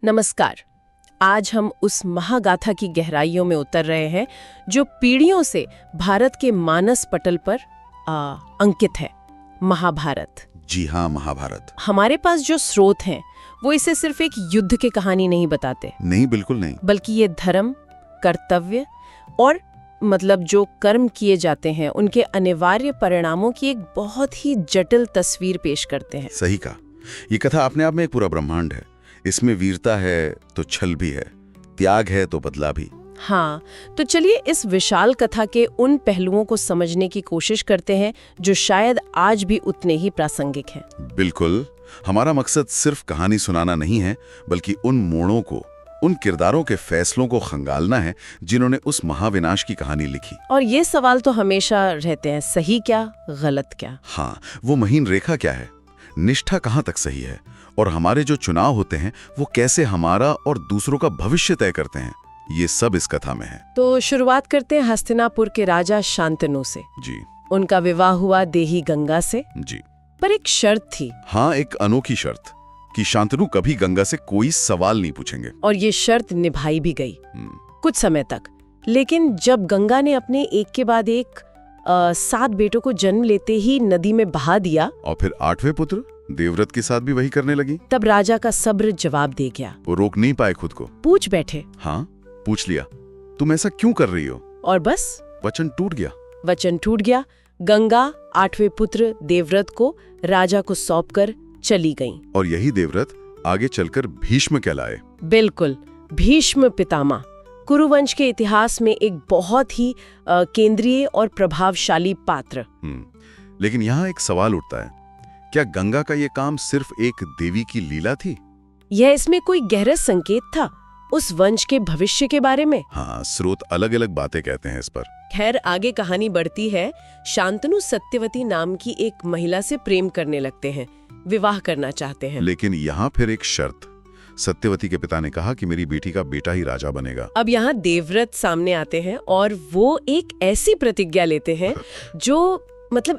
नमस्कार। आज हम उस महागाथा की गहराइयों में उतर रहे हैं जो पीढ़ियों से भारत के मानस पटल पर अंकित है, महाभारत। जी हाँ, महाभारत। हमारे पास जो स्रोत हैं वो इसे सिर्फ एक युद्ध की कहानी नहीं बताते। नहीं, बिल्कुल नहीं। बल्कि ये धर्म, कर्तव्य और जो कर्म किए जाते हैं उनके अनिवार्य परिणामों की एक बहुत ही जटिल तस्वीर पेश करते हैं। सही कहा। ये कथा अपने आप में एक पूरा ब्रह्मांड है। इसमें वीरता है तो छल भी है, त्याग है तो बदला भी। हाँ, तो चलिए इस विशाल कथा के उन पहलुओं को समझने की कोशिश करते हैं जो शायद आज भी उतने ही प्रासंगिक हैं। बिल्कुल। हमारा मकसद सिर्फ कहानी सुनाना नहीं है, बल्कि उन मोड़ों को, उन किरदारों के फैसलों को खंगालना है जिन्होंने उस महाविनाश की कहानी लिखी। और ये सवाल तो हमेशा रहते हैं, सही क्या, गलत क्या? हाँ, वो महीन रेखा क्या है, निष्ठा कहाँ तक सही है, और हमारे जो चुनाव होते हैं वो कैसे हमारा और दूसरों का भविष्य तय करते हैं, ये सब इस कथा में है। तो शुरुआत करते हैं हस्तिनापुर के राजा शांतनु से। जी। उनका विवाह हुआ देही गंगा से। जी। पर एक शर्त थी। हाँ, एक अनोखी शर्त कि शांतनु कभी गंगा से कोई सवाल नहीं पूछेंगे। और ये शर्त निभाई भी गई कुछ समय तक। लेकिन जब गंगा ने अपने एक के बाद एक 7 बेटों को जन्म लेते ही नदी में बहा दिया और फिर 8वें पुत्र देवव्रत के साथ भी वही करने लगी, तब राजा का सब्र जवाब दे गया। वो रोक नहीं पाए खुद को। पूछ बैठे। हाँ, पूछ लिया, तुम ऐसा क्यों कर रही हो? और बस वचन टूट गया। वचन टूट गया। गंगा 8वें पुत्र देवव्रत को राजा को सौंपकर चली गईं। और यही देवव्रत आगे चलकर भीष्म कहलाए। बिल्कुल, भीष्म पितामह कुरुवंश के इतिहास में एक बहुत ही केंद्रीय और प्रभावशाली पात्र। लेकिन यहाँ एक सवाल उठता है, क्या गंगा का ये काम सिर्फ एक देवी की लीला थी? यह इसमें कोई गहरा संकेत था उस वंश के भविष्य के बारे में? हाँ, स्रोत अलग अलग बातें कहते हैं इस पर। खैर, आगे कहानी बढ़ती है। शांतनु सत्यवती नाम की एक महिला से प्रेम करने लगते हैं, विवाह करना चाहते हैं। लेकिन यहाँ फिर एक शर्त। सत्यवती के पिता ने कहा कि मेरी बेटी का बेटा ही राजा बनेगा। अब यहाँ देवव्रत सामने आते हैं और वो एक ऐसी प्रतिज्ञा लेते हैं जो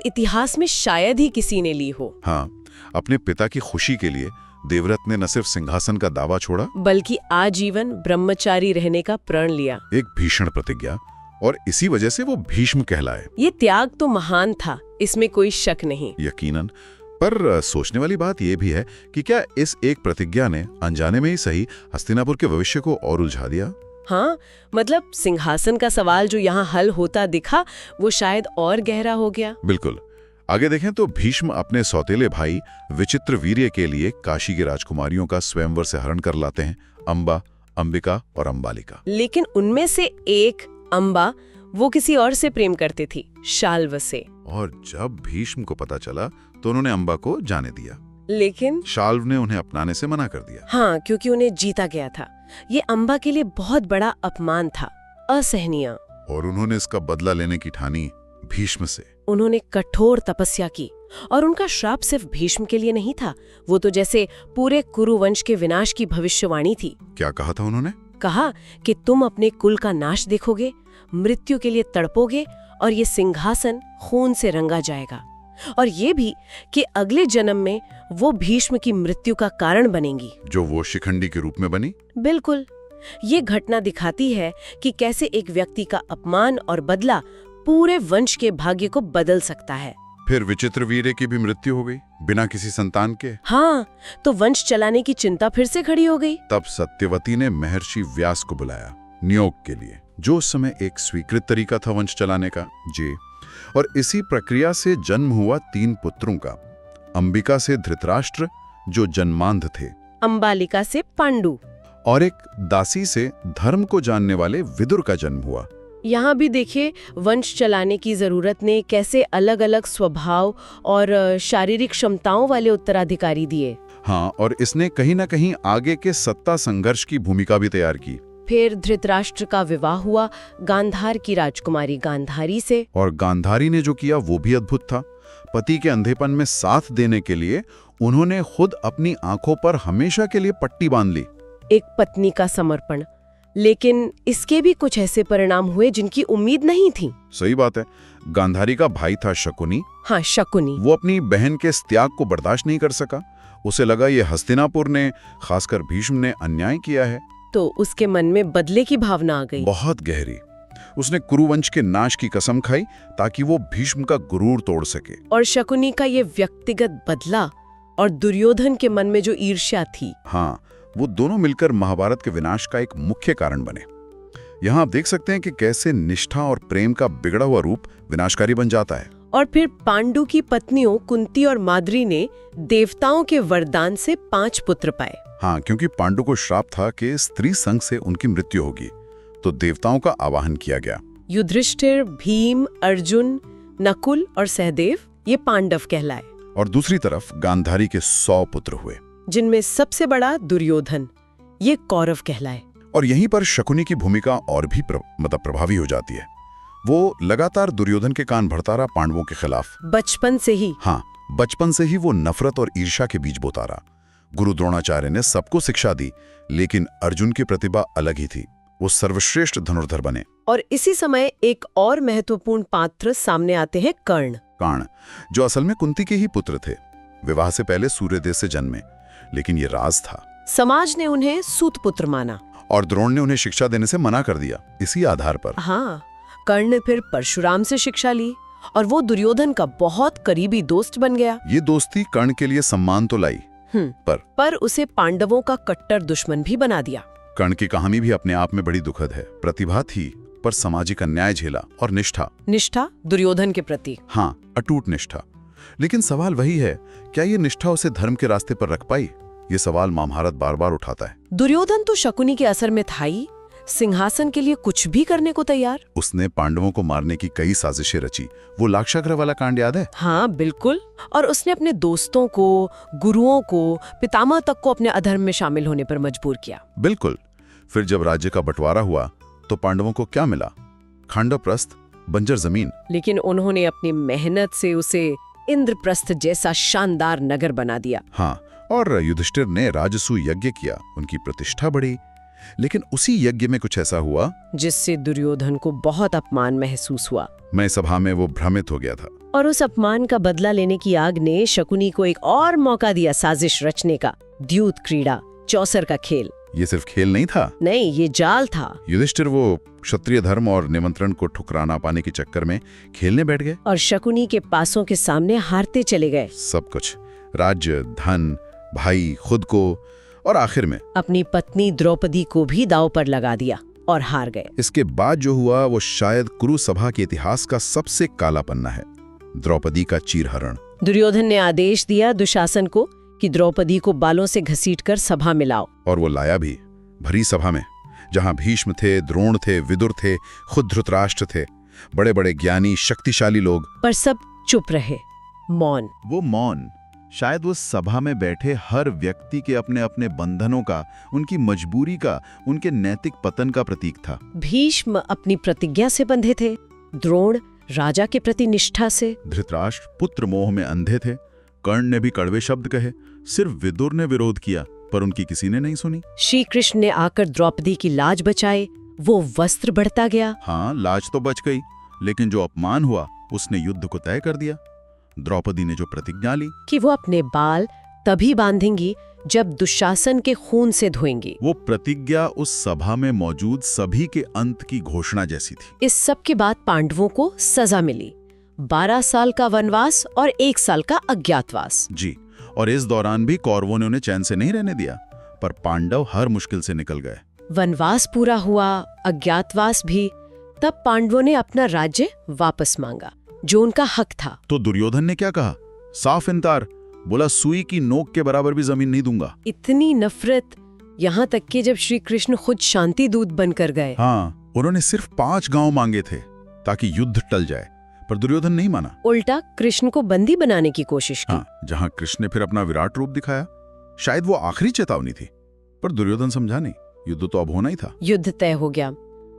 इतिहास में शायद ही किसी ने ली हो। हाँ, अपने पिता की खुशी के लिए देवव्रत ने न सिर्फ सिंहासन का दावा छोड़ा, बल्कि आजीवन ब्रह्मचारी रहने का प्रण लिया। एक भीषण प्रतिज्ञा, और इसी वजह से वो भीष्म कहलाए। ये त्याग तो महान था, इसमें कोई शक नहीं। यकीनन। पर सोचने वाली बात यह भी है कि क्या इस एक प्रतिज्ञा ने अनजाने में ही सही हस्तिनापुर के भविष्य को और उलझा दिया? हाँ, सिंहासन का सवाल जो यहाँ हल होता दिखा वो शायद और गहरा हो गया। बिल्कुल। आगे देखें तो भीष्म अपने सौतेले भाई विचित्रवीर्य के लिए काशी की राजकुमारियों का स्वयंवर से हरण कर लाते हैं, अंबा, अंबिका और अंबालिका। लेकिन उनमें से एक अंबा वो किसी और से प्रेम करती थी, शाल्व से। और जब भीष्म को पता चला तो उन्होंने अंबा को जाने दिया, लेकिन शाल्व ने उन्हें अपनाने से मना कर दिया। हाँ, क्योंकि उन्हें जीता गया था। ये अंबा के लिए बहुत बड़ा अपमान था, असहनीय। और उन्होंने इसका बदला लेने की ठानी भीष्म से। उन्होंने कठोर तपस्या की, और उनका श्राप सिर्फ भीष्म के लिए नहीं था, वो तो जैसे पूरे कुरुवंश के विनाश की भविष्यवाणी थी। क्या कहा था उन्होंने? कहा कि तुम अपने कुल का नाश देखोगे, मृत्यु के लिए तड़पोगे, और ये सिंहासन खून से रंगा जाएगा। और ये भी कि अगले जन्म में वो भीष्म की मृत्यु का कारण बनेंगी, जो वो शिखंडी के रूप में बनी। बिल्कुल। ये घटना दिखाती है कि कैसे एक व्यक्ति का अपमान और बदला पूरे वंश के भाग्य को बदल सकता है। फिर विचित्रवीर्य की भी मृत्यु हो गई बिना किसी संतान के। हाँ, तो वंश चलाने की चिंता फिर से खड़ी हो गई। तब सत्यवती ने महर्षि व्यास को बुलाया नियोग के लिए, जो उस समय एक स्वीकृत तरीका था वंश चलाने का। जी। और इसी प्रक्रिया से जन्म हुआ 3 पुत्रों का। अंबिका से धृतराष्ट्र, जो जन्मांध थे, अंबालिका से पांडु, और एक दासी से धर्म को जानने वाले विदुर का जन्म हुआ। यहाँ भी देखिए, वंश चलाने की जरूरत ने कैसे अलग अलग स्वभाव और शारीरिक क्षमताओं वाले उत्तराधिकारी दिए। हाँ, और इसने कहीं न कहीं आगे के सत्ता संघर्ष की भूमिका भी तैयार की। फिर धृतराष्ट्र का विवाह हुआ गांधार की राजकुमारी गांधारी से। और गांधारी ने जो किया वो भी अद्भुत था। पति के अंधेपन में साथ देने के लिए उन्होंने खुद अपनी आंखों पर हमेशा के लिए पट्टी बांध ली। एक पत्नी का समर्पण। लेकिन इसके भी कुछ ऐसे परिणाम हुए जिनकी उम्मीद नहीं थी। सही बात है। गांधारी का भाई था शकुनी। हाँ, शकुनी। वो अपनी बहन के इस त्याग को बर्दाश्त नहीं कर सका। उसे लगा ये हस्तिनापुर ने, खासकर भीष्म ने अन्याय किया है। तो उसके मन में बदले की भावना आ गई। बहुत गहरी। उसने कुरुवंश के नाश की कसम खाई ताकि वो भीष्म का गुरूर तोड़ सके। और शकुनी का ये व्यक्तिगत बदला और दुर्योधन के मन में जो ईर्ष्या थी, हाँ, वो दोनों मिलकर महाभारत के विनाश का एक मुख्य कारण बने। यहाँ आप देख सकते हैं कि कैसे निष्ठा और प्रेम का बिगड़ा हुआ रूप विनाशकारी बन जाता है। और फिर पांडु की पत्नियों कुंती और माद्री ने देवताओं के वरदान से 5 पुत्र पाए। हाँ, क्योंकि पांडु को श्राप था कि स्त्री संग से उनकी मृत्यु होगी, तो देवताओं का आवाहन किया गया। युधिष्ठिर, भीम, अर्जुन, नकुल और सहदेव ये पांडव कहलाए। और दूसरी तरफ गांधारी के 100 पुत्र हुए, जिनमें सबसे बड़ा दुर्योधन, ये कौरव कहलाए। और यहीं पर शकुनी की भूमिका और भी प्रभावी हो जाती है। वो लगातार दुर्योधन के कान भरता रहा पांडवों के खिलाफ। बचपन से ही। हाँ, बचपन से ही वो नफरत और ईर्ष्या के बीज बोता रहा। गुरु द्रोणाचार्य ने सबको शिक्षा दी, लेकिन अर्जुन की प्रतिभा अलग ही थी। वो सर्वश्रेष्ठ धनुर्धर बने। और इसी समय एक और महत्वपूर्ण पात्र सामने आते हैं, कर्ण, जो असल में कुंती के ही पुत्र थे। विवाह से पहले सूर्यदेव से जन्मे, लेकिन ये राज था। समाज ने उन्हें सूतपुत्र माना और द्रोण ने उन्हें शिक्षा देने से मना कर दिया इसी आधार पर। हाँ, कर्ण ने फिर परशुराम से शिक्षा ली और वो दुर्योधन का बहुत करीबी दोस्त बन गया। ये दोस्ती कर्ण के लिए सम्मान तो लाई, पर उसे पांडवों का कट्टर दुश्मन भी बना दिया। कर्ण की कहानी भी अपने आप में बड़ी दुखद है। प्रतिभा थी, पर सामाजिक अन्याय झेला। और निष्ठा दुर्योधन के प्रति। हाँ, अटूट निष्ठा। लेकिन सवाल वही है, क्या ये निष्ठा उसे धर्म के रास्ते पर रख पाई? ये सवाल महाभारत बार बार उठाता है। दुर्योधन तो शकुनी के असर में था ही, सिंहासन के लिए कुछ भी करने को तैयार। उसने पांडवों को मारने की कई साजिशें रची। वो लाक्षागृह वाला कांड याद है? हाँ बिल्कुल। और उसने अपने दोस्तों को, गुरुओं को, पितामह तक को अपने अधर्म में शामिल होने पर मजबूर किया। बिल्कुल। फिर जब राज्य का बंटवारा हुआ तो पांडवों को क्या मिला? खांडवप्रस्थ, बंजर जमीन। लेकिन उन्होंने अपनी मेहनत से उसे इंद्रप्रस्थ जैसा शानदार नगर बना दिया। हाँ, और युधिष्ठिर ने राजसूय यज्ञ किया, उनकी प्रतिष्ठा बढ़ी। लेकिन उसी यज्ञ में कुछ ऐसा हुआ जिससे दुर्योधन को बहुत अपमान महसूस हुआ। मैं सभा में वो भ्रमित हो गया था। और उस अपमान का बदला लेने की आग ने शकुनी को एक और मौका दिया साजिश रचने का। द्यूत क्रीड़ा, चौसर का खेल। ये सिर्फ खेल नहीं था। नहीं, ये जाल था। युधिष्ठिर वो क्षत्रिय धर्म और निमंत्रण को ठुकराना पाने के चक्कर में खेलने बैठ गए और शकुनी के पासों के सामने हारते चले गए। सब कुछ, राज्य, धन, भाई, खुद को, और आखिर में अपनी पत्नी द्रौपदी को भी दांव पर लगा दिया और हार गए। इसके बाद जो हुआ वो शायद कुरु सभा के इतिहास का सबसे काला पन्ना है, द्रौपदी का चीरहरण। दुर्योधन ने आदेश दिया दुशासन को कि द्रौपदी को बालों से घसीटकर सभा में लाओ। और वो लाया भी, भरी सभा में, जहां भीष्म थे, द्रोण थे, विदुर थे, खुद धृतराष्ट्र थे, बड़े बड़े ज्ञानी, शक्तिशाली लोग। पर सब चुप रहे, मौन। वो मौन शायद उस सभा में बैठे हर व्यक्ति के अपने अपने बंधनों का, उनकी मजबूरी का, उनके नैतिक पतन का प्रतीक था। भीष्म अपनी प्रतिज्ञा से बंधे थे, द्रोण राजा के प्रति निष्ठा से, धृतराष्ट्र पुत्र मोह में अंधे थे, कर्ण ने भी कड़वे शब्द कहे, सिर्फ विदुर ने विरोध किया पर उनकी किसी ने नहीं सुनी। श्री कृष्ण ने आकर द्रौपदी की लाज बचाए, वो वस्त्र बढ़ता गया। हाँ, लाज तो बच गई, लेकिन जो अपमान हुआ उसने युद्ध को तय कर दिया। द्रौपदी ने जो प्रतिज्ञा ली कि वो अपने बाल तभी बांधेंगी जब दुशासन के खून से धोएंगी, वो प्रतिज्ञा उस सभा में मौजूद सभी के अंत की घोषणा जैसी थी। इस सब के बाद पांडवों को सजा मिली, 12 साल का वनवास और 1 साल का अज्ञातवास। जी, और इस दौरान भी कौरवों ने उन्हें चैन से नहीं रहने दिया, पर पांडव हर मुश्किल से निकल गए। वनवास पूरा हुआ, अज्ञातवास भी, तब पांडवों ने अपना राज्य वापस मांगा जो उनका हक था। तो दुर्योधन ने क्या कहा? साफ इनकार, बोला सुई की नोक के बराबर भी जमीन नहीं दूंगा। इतनी नफरत, यहाँ तक कि जब श्री कृष्ण खुद शांति दूत बनकर गए। हाँ, उन्होंने सिर्फ 5 गांव मांगे थे ताकि युद्ध टल जाए, पर दुर्योधन नहीं माना। उल्टा कृष्ण को बंदी बनाने की कोशिश की। हाँ, जहां कृष्ण ने फिर अपना विराट रूप दिखाया, शायद वो आखिरी चेतावनी थी, पर दुर्योधन समझा नहीं, युद्ध तो अब होना ही था। युद्ध तय हो गया।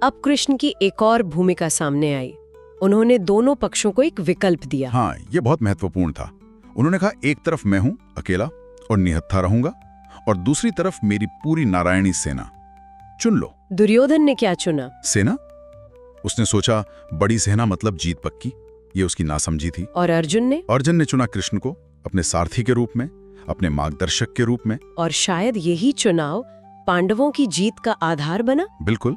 अब कृष्ण की एक और भूमिका सामने आई। उन्होंने दोनों पक्षों को एक विकल्प दिया। हाँ, ये बहुत महत्वपूर्ण था। उन्होंने कहा, एक तरफ मैं हूं अकेला और निहत्था रहूंगा, और दूसरी तरफ मेरी पूरी नारायणी सेना, चुन लो। दुर्योधन ने क्या चुना? सेना? उसने सोचा बड़ी सेना मतलब जीत पक्की, ये उसकी नासमझी थी। और अर्जुन ने? अर्जुन ने चुना कृष्ण को अपने सारथी के रूप में, अपने मार्गदर्शक के रूप में। और शायद यही चुनाव पांडवों की जीत का आधार बना। बिल्कुल,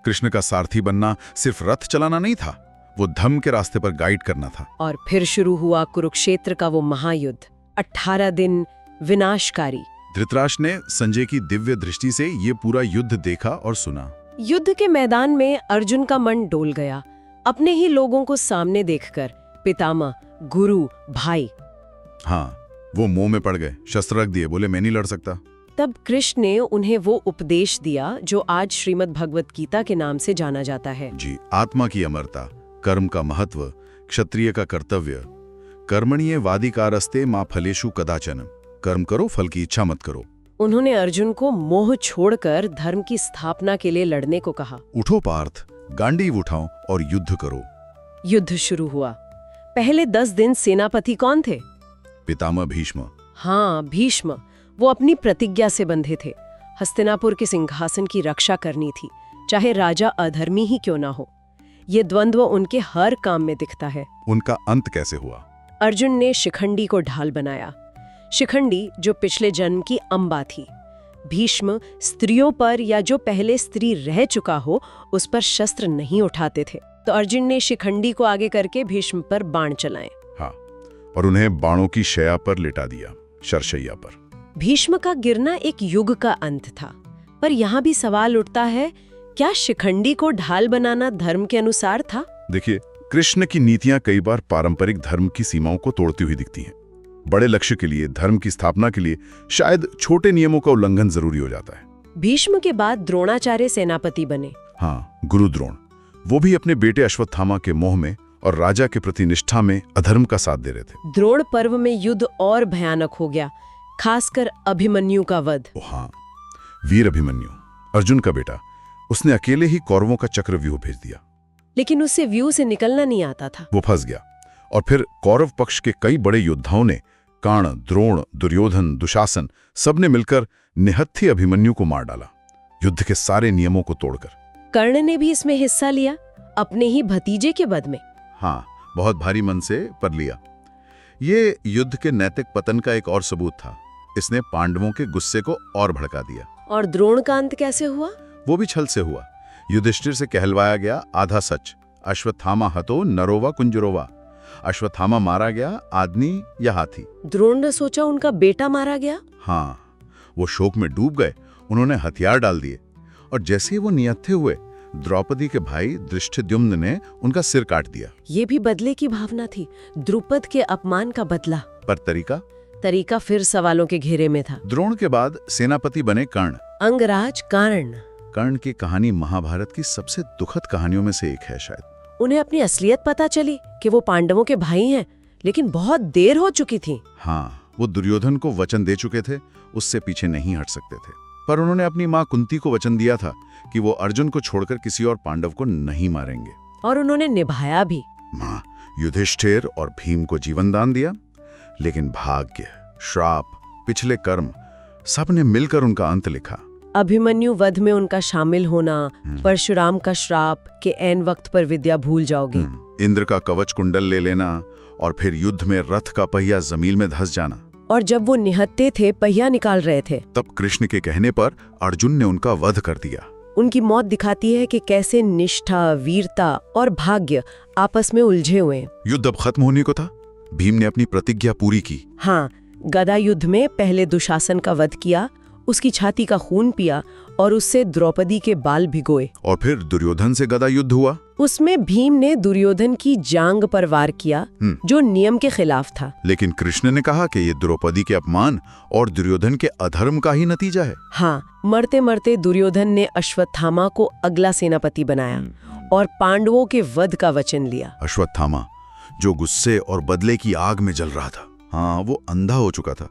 कृष्ण का सारथी बनना सिर्फ रथ चलाना नहीं था, वो धर्म के रास्ते पर गाइड करना था। और फिर शुरू हुआ कुरुक्षेत्र का वो महायुद्ध, 18 दिन विनाशकारी। धृतराष्ट्र ने संजय की दिव्य दृष्टि से ये पूरा युद्ध देखा और सुना। युद्ध के मैदान में अर्जुन का मन डोल गया, अपने ही लोगों को सामने देखकर, पितामह, गुरु, भाई। हाँ, वो मोह में पड़ गए, शस्त्र रख दिए, बोले मैं नहीं लड़ सकता। तब कृष्ण ने उन्हें वो उपदेश दिया जो आज श्रीमद् भगवत गीता के नाम से जाना जाता है। जी, आत्मा की अमरता, कर्म का महत्व, क्षत्रिय का कर्तव्य। कर्मणीय वादिकारस्ते मां फलेषु कदाचन। कर्म करो, फल की इच्छा मत करो। उन्होंने अर्जुन को मोह छोड़कर धर्म की स्थापना के लिए लड़ने को कहा। उठो पार्थ, गांडीव उठाओ और युद्ध करो। युद्ध शुरू हुआ। पहले 10 दिन सेनापति कौन थे? पितामह भीष्म। हाँ, भीष्म। वो अपनी प्रतिज्ञा से बंधे थे, हस्तिनापुर के सिंहासन की रक्षा करनी थी, चाहे राजा अधर्मी ही क्यों ना हो। ये द्वंद्व उनके हर काम में दिखता है। उनका अंत कैसे हुआ? अर्जुन ने शिखंडी को ढाल बनाया। शिखंडी जो पिछले जन्म की अंबा थी। भीष्म स्त्रियों पर या जो पहले स्त्री रह चुका हो उस पर शस्त्र नहीं उठाते थे, तो अर्जुन ने शिखंडी को आगे करके भीष्म पर बाण चलाए। हाँ, और उन्हें बाणों की शैया पर लिटा दिया, शरशैया पर। भीष्म का गिरना एक युग का अंत था, पर यहाँ भी सवाल उठता है, क्या शिखंडी को ढाल बनाना धर्म के अनुसार था? देखिए, कृष्ण की नीतियां कई बार पारंपरिक धर्म की सीमाओं को तोड़ती हुई दिखती हैं। बड़े लक्ष्य के लिए, धर्म की स्थापना के लिए शायद छोटे नियमों का उल्लंघन जरूरी हो जाता है। भीष्म के बाद द्रोणाचार्य सेनापति बने। हाँ, गुरु द्रोण। वो भी अपने बेटे अश्वत्थामा के मोह में और राजा के प्रति निष्ठा में अधर्म का साथ दे रहे थे। द्रोण पर्व में युद्ध और भयानक हो गया, खासकर अभिमन्यु का वध। हाँ, वीर अभिमन्यु, अर्जुन का बेटा, उसने अकेले ही कौरवों का चक्रव्यूह भेज दिया। लेकिन उससे व्यूह से निकलना नहीं आता था। वो फंस गया और फिर कौरव पक्ष के कई बड़े योद्धाओं ने, कर्ण, द्रोण, दुर्योधन, दुशासन, सबने मिलकर निहत्थी अभिमन्यु को मार डाला, युद्ध के सारे नियमों को तोड़कर। कर्ण ने भी इसमें हिस्सा लिया, अपने ही भतीजे के वध में। हाँ, बहुत भारी मन से पर लिया। ये युद्ध के नैतिक पतन का एक और सबूत था। इसने पांडवों के गुस्से को और भड़का दिया। और द्रोण का अंत कैसे हुआ? वो भी छल से हुआ। युधिष्ठिर से कहलवाया गया आधा सच, अश्वत्थामा हतो नरोवा कुंजरोवा। अश्वत्थामा मारा गया, आदमी या हाथी। द्रोण ने सोचा उनका बेटा मारा गया। हाँ, वो शोक में डूब गए। उन्होंने हथियार डाल दिए और जैसे ही वो निहत्थे हुए, द्रौपदी के भाई धृष्टद्युम्न ने उनका सिर काट दिया। ये भी बदले की भावना थी, द्रुपद के अपमान का बदला। पर तरीका फिर सवालों के घेरे में था। द्रोण के बाद सेनापति बने कर्ण। अंगराज कर्ण की कहानी महाभारत की सबसे दुखद कहानियों में से एक है शायद। उन्हें अपनी असलियत पता चली कि वो पांडवों के भाई हैं, लेकिन बहुत देर हो चुकी थी। हाँ, वो दुर्योधन को वचन दे चुके थे, उससे पीछे नहीं हट सकते थे। पर उन्होंने अपनी माँ कुंती को वचन दिया था कि वो अर्जुन को छोड़कर किसी और पांडव को नहीं मारेंगे, और उन्होंने निभाया भी। माँ युधिष्ठिर और भीम को जीवन दान दिया, लेकिन भाग्य, श्राप, पिछले कर्म, सबने मिलकर उनका अंत लिखा। अभिमन्यु वध में उनका शामिल होना, परशुराम का श्राप के ऐन वक्त पर विद्या भूल जाओगे, इंद्र का कवच कुंडल ले लेना, और फिर युद्ध में रथ का पहिया जमीन में धंस जाना। और जब वो निहत्थे थे, पहिया निकाल रहे थे, तब कृष्ण के कहने पर अर्जुन ने उनका वध कर दिया। उनकी मौत दिखाती है कि कैसे निष्ठा, वीरता और भाग्य आपस में उलझे हुए हैं। युद्ध अब खत्म होने को था। भीम ने अपनी प्रतिज्ञा पूरी की। हाँ, गदा युद्ध में पहले दुशासन का वध किया, उसकी छाती का खून पिया और उससे द्रौपदी के बाल भिगोए। और फिर दुर्योधन से गदा युद्ध हुआ। उसमें भीम ने दुर्योधन की जांग पर वार किया, जो नियम के खिलाफ था। लेकिन कृष्ण ने कहा कि ये द्रौपदी के अपमान और दुर्योधन के अधर्म का ही नतीजा है। हाँ, मरते मरते दुर्योधन ने अश्वत्थामा को अगला सेनापति बनाया और पांडवों के वध का वचन लिया। अश्वत्थामा, जो गुस्से और बदले की आग में जल रहा था, हाँ, वो अंधा हो चुका था।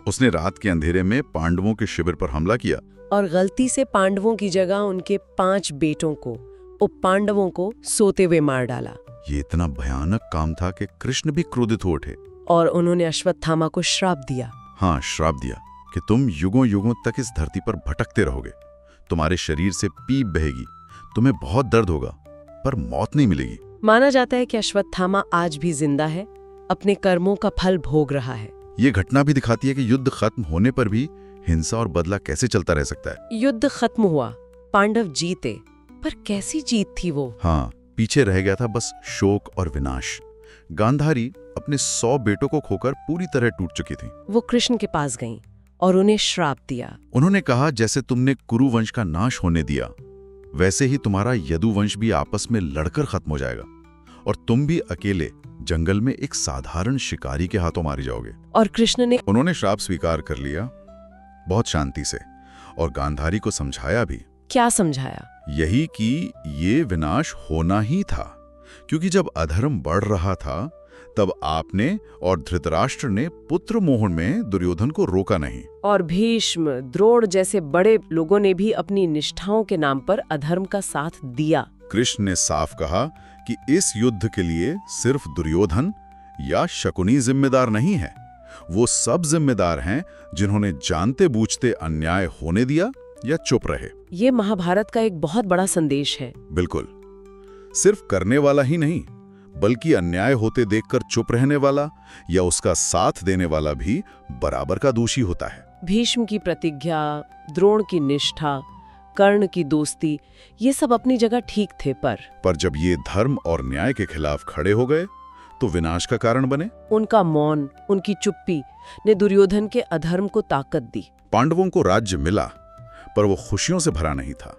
उसने रात के अंधेरे में पांडवों के शिविर पर हमला किया और गलती से पांडवों की जगह उनके 5 बेटों को, उप पांडवों को सोते हुए मार डाला। ये इतना भयानक काम था कि कृष्ण भी क्रोधित हो उठे और उन्होंने अश्वत्थामा को श्राप दिया। हाँ, श्राप दिया कि तुम युगों युगों तक इस धरती पर भटकते रहोगे, तुम्हारे शरीर से पीप बहेगी, तुम्हें बहुत दर्द होगा, पर मौत नहीं मिलेगी। माना जाता है कि अश्वत्थामा आज भी जिंदा है, अपने कर्मों का फल भोग रहा है। ये घटना भी दिखाती है कि युद्ध खत्म होने पर भी हिंसा और बदला कैसे चलता रह सकता है। युद्ध खत्म हुआ, पांडव जीते, पर कैसी जीत थी वो? हाँ, पीछे रह गया था बस शोक और विनाश। गांधारी अपने 100 बेटों को खोकर पूरी तरह टूट चुकी थी। वो कृष्ण के पास गईं और उन्हें श्राप दिया। उन्होंने कहा, जैसे तुमने कुरु वंश का नाश होने दिया, वैसे ही तुम्हारा यदुवंश भी आपस में लड़कर खत्म हो जाएगा और तुम भी अकेले जंगल में एक साधारण शिकारी के हाथों मारे जाओगे। और कृष्ण ने उन्होंने श्राप स्वीकार कर लिया, बहुत शांति से, और गांधारी को समझाया भी। क्या समझाया? यही कि ये विनाश होना ही था, क्योंकि जब अधर्म बढ़ रहा था तब आपने और धृतराष्ट्र ने पुत्र मोह में दुर्योधन को रोका नहीं। और भीष्म, द्रोण जैसे बड़े लोगों ने भी अपनी निष्ठाओं के नाम पर अधर्म का साथ दिया। कृष्ण ने साफ कहा कि इस युद्ध के लिए सिर्फ दुर्योधन या शकुनी जिम्मेदार नहीं है, वो सब जिम्मेदार हैं जिन्होंने जानते बूझते अन्याय होने दिया या चुप रहे। ये महाभारत का एक बहुत बड़ा संदेश है। बिल्कुल, सिर्फ करने वाला ही नहीं, बल्कि अन्याय होते देखकर चुप रहने वाला या उसका साथ देने वाला भी बराबर का दोषी होता है। भीष्म की प्रतिज्ञा, द्रोण की निष्ठा, कर्ण की दोस्ती, ये सब अपनी जगह ठीक थे, पर जब ये धर्म और न्याय के खिलाफ खड़े हो गए तो विनाश का कारण बने। उनका मौन, उनकी चुप्पी ने दुर्योधन के अधर्म को ताकत दी। पांडवों को राज्य मिला, पर वो खुशियों से भरा नहीं था,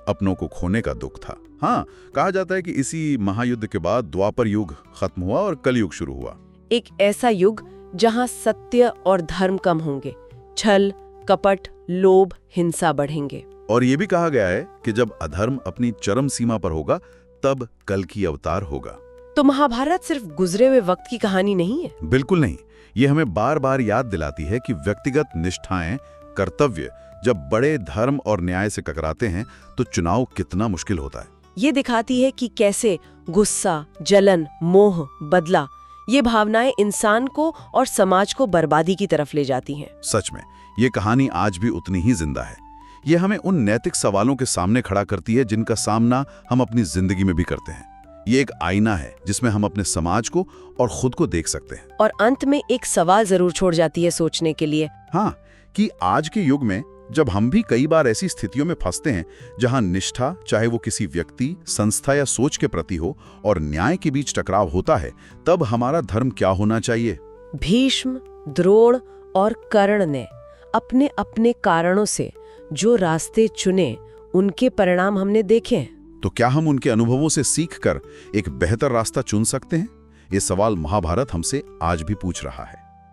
अपनों को खोने का दुख था। हाँ, कहा जाता है कि इसी महायुद्ध के बाद द्वापर युग खत्म हुआ और कलयुग शुरू हुआ। एक ऐसा युग जहां सत्य और धर्म कम होंगे, छल, कपट, लोभ, हिंसा बढ़ेंगे। और ये भी कहा गया है कि जब अधर्म अपनी चरम सीमा पर होगा तब कल की अवतार होगा। तो महाभारत सिर्फ गुजरे हुए वक्त की कहानी नहीं है। बिल्कुल नहीं, ये हमें बार बार याद दिलाती है कि व्यक्तिगत निष्ठाएं, कर्तव्य जब बड़े धर्म और न्याय से टकराते हैं तो चुनाव कितना मुश्किल होता है। ये दिखाती है कि कैसे गुस्सा, जलन, मोह, बदला, ये भावनाएं इंसान को और समाज को बर्बादी की तरफ ले जाती हैं। सच में ये कहानी आज भी उतनी ही जिंदा है। ये हमें उन नैतिक सवालों के सामने खड़ा करती है जिनका सामना हम अपनी जिंदगी में भी करते हैं। ये एक आईना है जिसमें हम अपने समाज को और खुद को देख सकते हैं। और अंत में एक सवाल जरूर छोड़ जाती है सोचने के लिए। हाँ, कि आज के युग में जब हम भी कई बार ऐसी स्थितियों में फंसते हैं जहां निष्ठा, चाहे वो किसी व्यक्ति, संस्था या सोच के प्रति हो, और न्याय के बीच टकराव होता है, तब हमारा धर्म क्या होना चाहिए? भीष्म, द्रोण और कर्ण ने अपने अपने कारणों से जो रास्ते चुने, उनके परिणाम हमने देखे। तो क्या हम उनके अनुभवों से सीखकर एक बेहतर रास्ता चुन सकते हैं? ये सवाल महाभारत हमसे आज भी पूछ रहा है।